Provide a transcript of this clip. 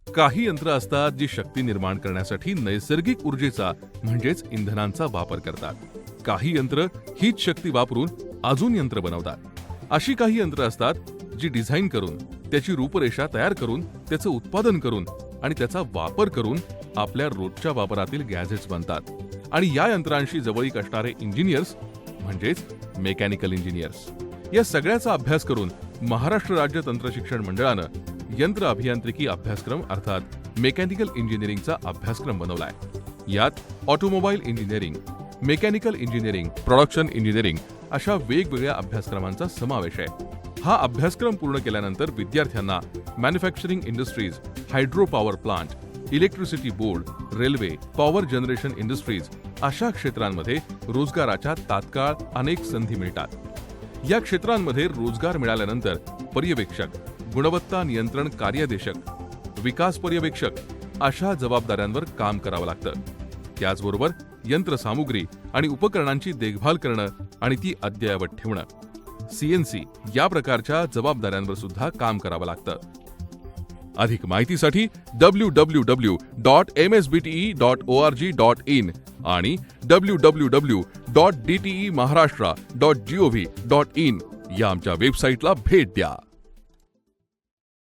काही यंत्र असतात जी शक्ती निर्माण करण्यासाठी नैसर्गिक ऊर्जेचा म्हणजेच इंधनांचा वापर करतात. काही यंत्र हीच शक्ती वापरून अजून यंत्र बनवतात. अशी काही यंत्र असतात जी डिझाईन करून, त्याची रूपरेषा तयार करून, त्याचं उत्पादन करून आणि त्याचा वापर करून आपल्या रोजच्या वापरातील गॅजेट्स बनतात. आणि या यंत्रांशी जवळीक असणारे इंजिनियर्स म्हणजेच मेकॅनिकल इंजिनियर्स, या सगळ्याचा अभ्यास करून महाराष्ट्र राज्य तंत्रशिक्षण मंडळानं यंत्र अभियांत्रिकी अभ्यासक्रम अर्थात मेकॅनिकल इंजिनिअरिंगचा अभ्यासक्रम बनवलाय. यात automobile engineering, mechanical engineering, production engineering अशा वेगवेगळ्या अभ्यासक्रमांचा समावेश आहे. हा अभ्यासक्रम पूर्ण केल्यानंतर विद्यार्थ्यांना manufacturing industries, hydro power plant, electricity board, railway, power generation industries अशा क्षेत्रांमध्ये रोजगाराच्या तात्काळ अनेक संधी मिळतात. या क्षेत्रांमध्ये रोजगार मिळाल्यानंतर पर्यवेक्षक, गुणवत्ता नियंत्रण कार्यदेशक, विकास पर्यवेक्षक अशा जबाबदाऱ्यांवर काम करावं लागतं. त्याचबरोबर यंत्रसामुग्री आणि उपकरणांची देखभाल करणं आणि ती अद्ययावत ठेवणं, CNC या प्रकारच्या जबाबदाऱ्यांवर सुद्धा काम करावं लागतं. अधिक माहितीसाठी www.msbte.org.in आणि www.dtemaharashtra.gov.in या आमच्या वेबसाईटला भेट द्या.